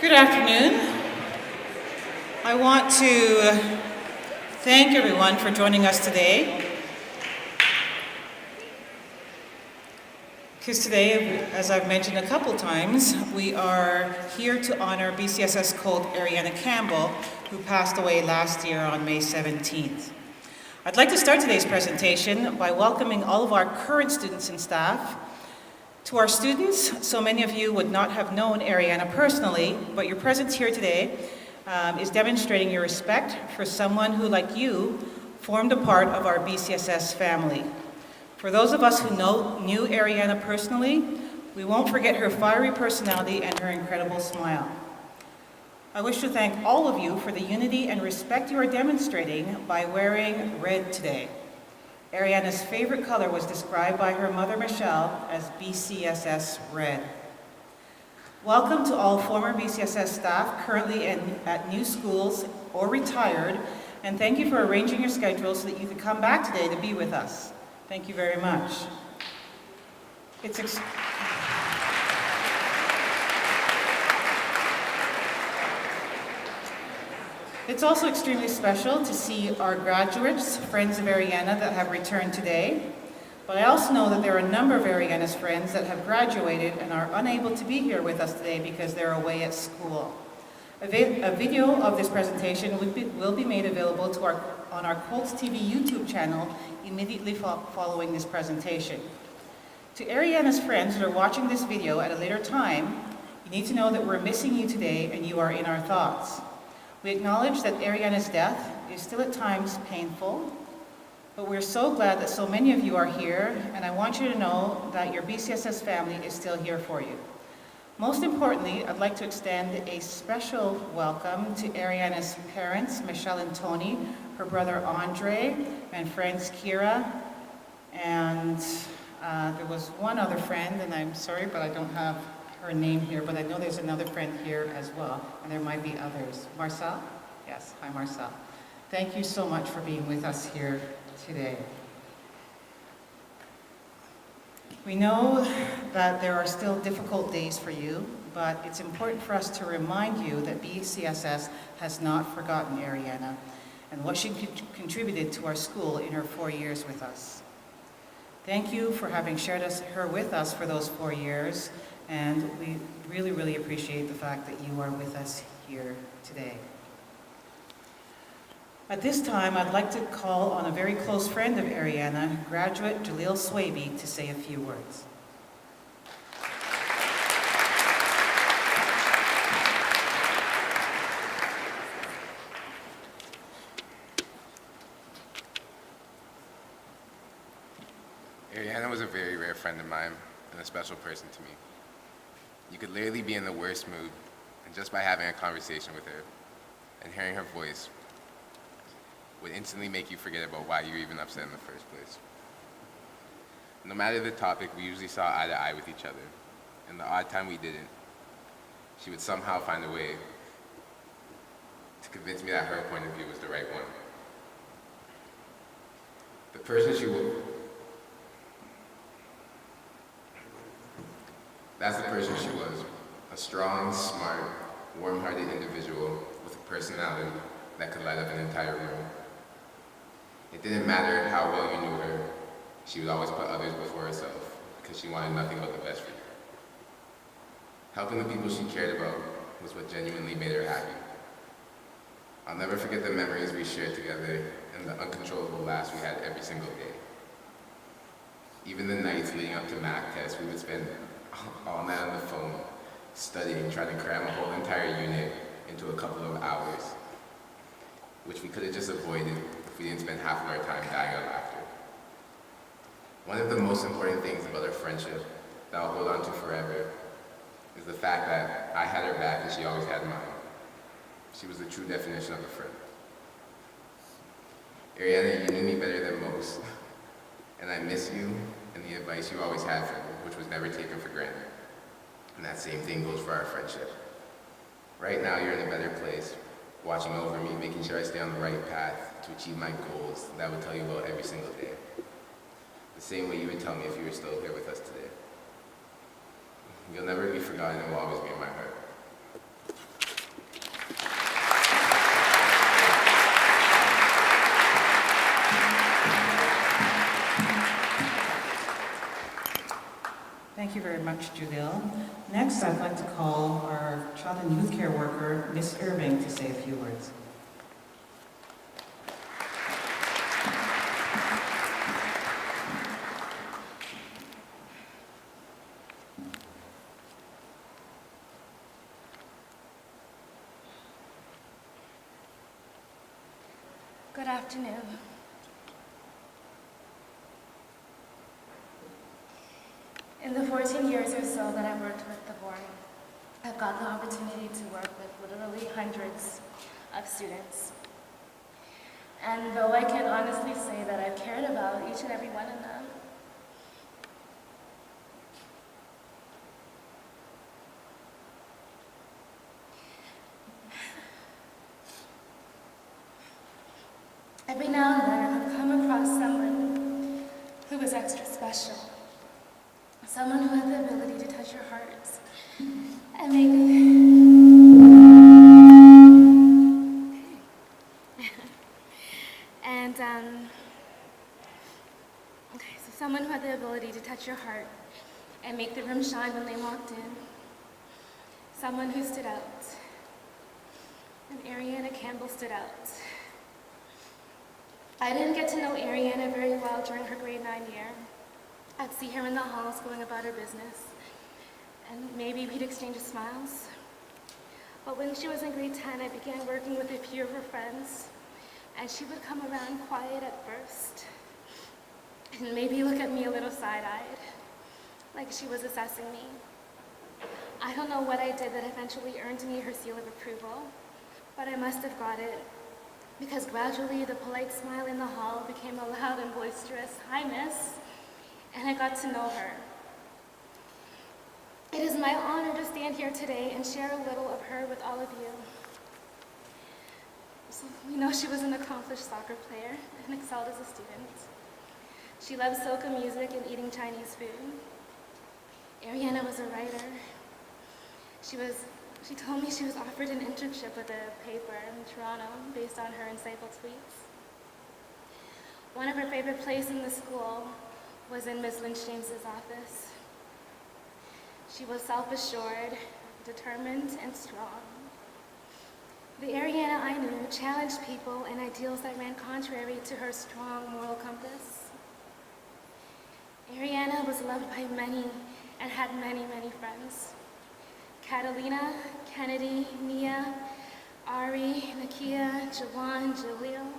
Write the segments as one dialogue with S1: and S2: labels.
S1: Good afternoon. I want to thank everyone for joining us today. Because today, as I've mentioned a couple times, we are here to honor BCSS Colt Ariana Campbell, who passed away last year on May 17th. I'd like to start today's presentation by welcoming all of our current students and staff. To our students, so many of you would not have known Ariana personally, but your presence here today is demonstrating your respect for someone who, like you, formed a part of our BCSS family. For those of us who knew Ariana personally, we won't forget her fiery personality and her incredible smile. I wish to thank all of you for the unity and respect you are demonstrating by wearing red today. Ariana's favorite color was described by her mother, Michelle, as BCSS Red. Welcome to all former BCSS staff currently at new schools or retired, and thank you for arranging your schedule so that you could come back today to be with us. Thank you very much. It's also extremely special to see our graduates, friends of Marianna, that have returned today. But I also know that there are a number of Marianna's friends that have graduated and are unable to be here with us today because they're away at school. A video of this presentation will be made available on our Colts TV YouTube channel immediately following this presentation. To Ariana's friends that are watching this video at a later time, you need to know that we're missing you today and you are in our thoughts. We acknowledge that Ariana's death is still at times painful, but we're so glad that so many of you are here, and I want you to know that your BCSS family is still here for you. Most importantly, I'd like to extend a special welcome to Ariana's parents, Michelle and Tony, her brother Andre, and friends Kira, and there was one other friend, and I'm sorry, but I don't have her name here, but I know there's another friend here as well, and there might be others. Marcel? Yes, hi Marcel. Thank you so much for being with us here today. We know that there are still difficult days for you, but it's important for us to remind you that BCSS has not forgotten Ariana and what she contributed to our school in her 4 years with us. Thank you for having shared her with us for those 4 years, and we really, really appreciate the fact that you are with us here today. At this time, I'd like to call on a very close friend of Ariana, graduate Jaleel Swaby, to say a few words.
S2: Ariana was a very rare friend of mine and a special person to me. You could literally be in the worst mood, and just by having a conversation with her and hearing her voice would instantly make you forget about why you were even upset in the first place. No matter the topic, we usually saw eye to eye with each other, and the odd time we didn't, she would somehow find a way to convince me that her point of view was the right one. That's the person she was, a strong, smart, warm-hearted individual with a personality that could light up an entire room. It didn't matter how well you knew her, she would always put others before herself because she wanted nothing but the best for you. Helping the people she cared about was what genuinely made her happy. I'll never forget the memories we shared together and the uncontrollable laughs we had every single day. Even the nights leading up to math tests, we would spend all night on the phone, studying, trying to cram a whole entire unit into a couple of hours, which we could have just avoided if we didn't spend half of our time dying of laughter. One of the most important things about our friendship that I'll hold on to forever is the fact that I had her back and she always had mine. She was the true definition of a friend. Ariana, you knew me better than most, and I miss you and the advice you always had for me, which was never taken for granted. And that same thing goes for our friendship. Right now, you're in a better place, watching over me, making sure I stay on the right path to achieve my goals that I would tell you about every single day. The same way you would tell me if you were still here with us today. You'll never be forgotten and will always be in my heart.
S1: Thank you very much, Judil. Next, I'd like to call our child and youth care worker, Miss Irving, to say a few words.
S3: Good afternoon. In the 14 years or so that I've worked with the board, I've got the opportunity to work with literally hundreds of students. And though I can honestly say that I've cared about each and every one of them, every now and then I've come across someone who was extra special. Someone who had the ability to touch your hearts and make so someone who had the ability to touch your heart and make the room shine when they walked in. Someone who stood out. And Ariana Campbell stood out. I didn't get to know Ariana very well during her grade 9 year. I'd see her in the halls going about her business, and maybe we'd exchange smiles. But when she was in grade 10, I began working with a few of her friends, and she would come around quiet at first, and maybe look at me a little side-eyed, like she was assessing me. I don't know what I did that eventually earned me her seal of approval, but I must have got it, because gradually the polite smile in the hall became a loud and boisterous, "Hi, miss," and I got to know her. It is my honor to stand here today and share a little of her with all of you. So, we know she was an accomplished soccer player and excelled as a student. She loved soca music and eating Chinese food. Ariana was a writer. She told me she was offered an internship with a paper in Toronto based on her insightful tweets. One of her favorite plays in the school was in Ms. Lynch James's office. She was self-assured, determined, and strong. The Ariana I knew challenged people and ideals that ran contrary to her strong moral compass. Ariana was loved by many and had many, many friends. Catalina, Kennedy, Mia, Ari, Nakia, Jawan, Jaleel,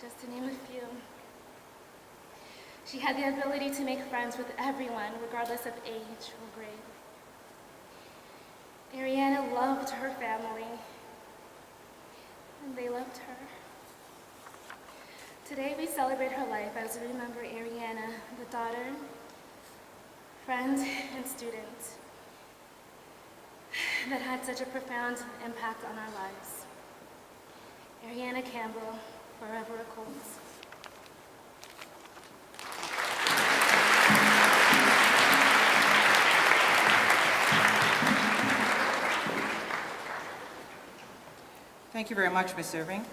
S3: just to name a few. She had the ability to make friends with everyone, regardless of age or grade. Ariana loved her family, and they loved her. Today we celebrate her life as we remember Ariana, the daughter, friend, and student that had such a profound impact on our lives. Ariana Campbell, forever a Colt.
S1: Thank you very much, Ms. Irving.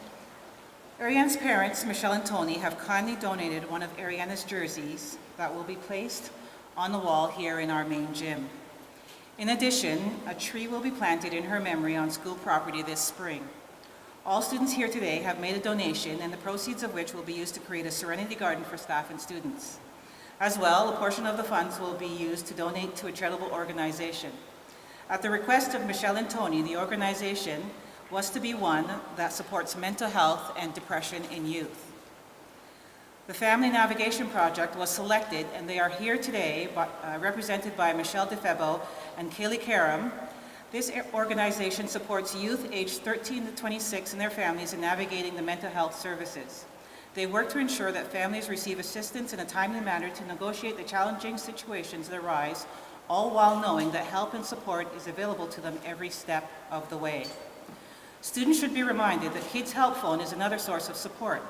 S1: Ariana's parents, Michelle and Tony, have kindly donated one of Ariana's jerseys that will be placed on the wall here in our main gym. In addition, a tree will be planted in her memory on school property this spring. All students here today have made a donation, and the proceeds of which will be used to create a serenity garden for staff and students. As well, a portion of the funds will be used to donate to a charitable organization. At the request of Michelle and Tony, the organization was to be one that supports mental health and depression in youth. The Family Navigation Project was selected, and they are here today, represented by Michelle DeFebo and Kaylee Karam. This organization supports youth aged 13 to 26 and their families in navigating the mental health services. They work to ensure that families receive assistance in a timely manner to negotiate the challenging situations that arise, all while knowing that help and support is available to them every step of the way. Students should be reminded that Kids Help Phone is another source of support,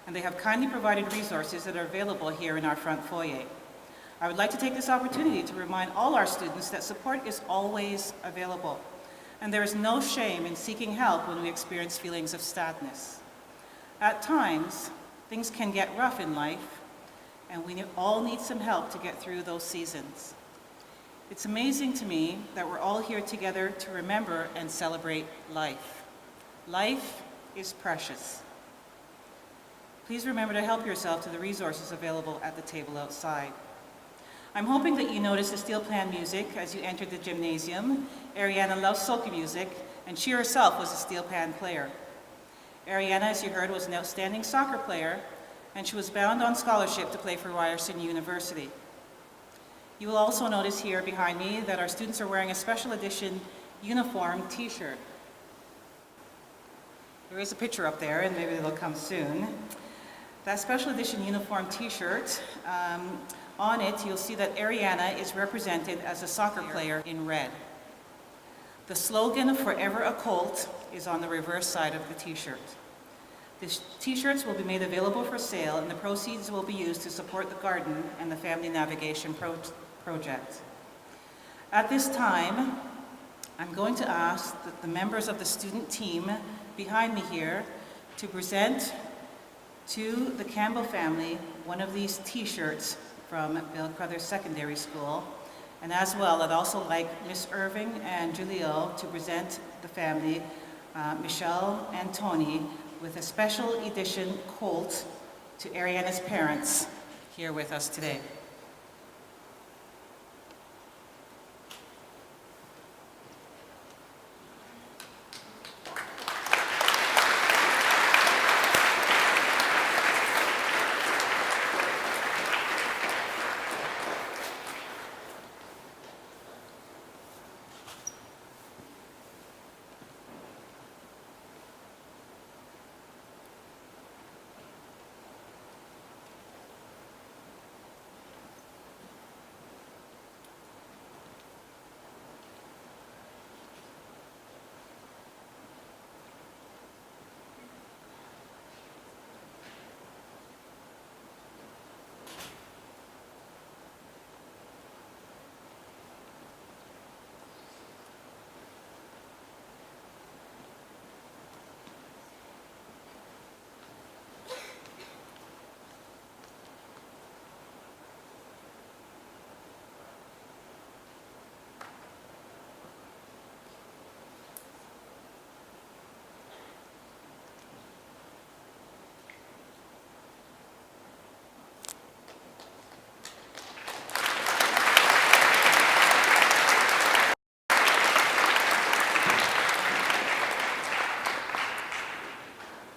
S1: and they have kindly provided resources that are available here in our front foyer. I would like to take this opportunity to remind all our students that support is always available, and there is no shame in seeking help when we experience feelings of sadness. At times, things can get rough in life, and we all need some help to get through those seasons. It's amazing to me that we're all here together to remember and celebrate life. Life is precious. Please remember to help yourself to the resources available at the table outside. I'm hoping that you noticed the steel pan music as you entered the gymnasium. Ariana loves soca music, and she herself was a steel pan player. Ariana, as you heard, was an outstanding soccer player, and she was bound on scholarship to play for Ryerson University. You will also notice here behind me that our students are wearing a special edition uniform t-shirt. There is a picture up there, and maybe it'll come soon. That special edition uniform t-shirt, on it you'll see that Ariana is represented as a soccer player in red. The slogan, "Forever a Colt," is on the reverse side of the t-shirt. The t-shirts will be made available for sale, and the proceeds will be used to support the garden and the family navigation project. At this time, I'm going to ask that the members of the student team behind me here to present to the Campbell family one of these t-shirts from Bill Crothers Secondary School. And as well, I'd also like Miss Irving and Julio to present the family, Michelle and Tony, with a special edition Colt to Ariana's parents here with us today.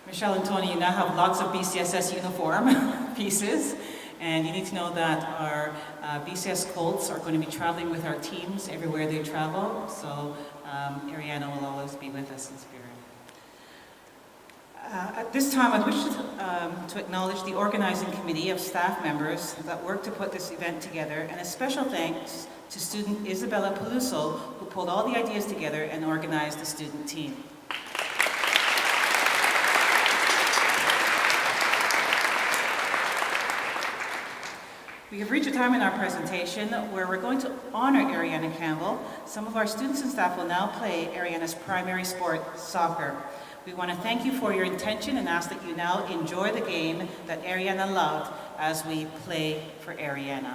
S1: Michelle and Tony, you now have lots of BCSS uniform pieces, and you need to know that our BCS Colts are going to be traveling with our teams everywhere they travel, so Ariana will always be with us in spirit. At this time, I wish to acknowledge the organizing committee of staff members that worked to put this event together, and a special thanks to student Isabella Peluso, who pulled all the ideas together and organized the student team. We have reached a time in our presentation where we're going to honor Ariana Campbell. Some of our students and staff will now play Ariana's primary sport, soccer. We want to thank you for your attention and ask that you now enjoy the game that Ariana loved as we play for Ariana.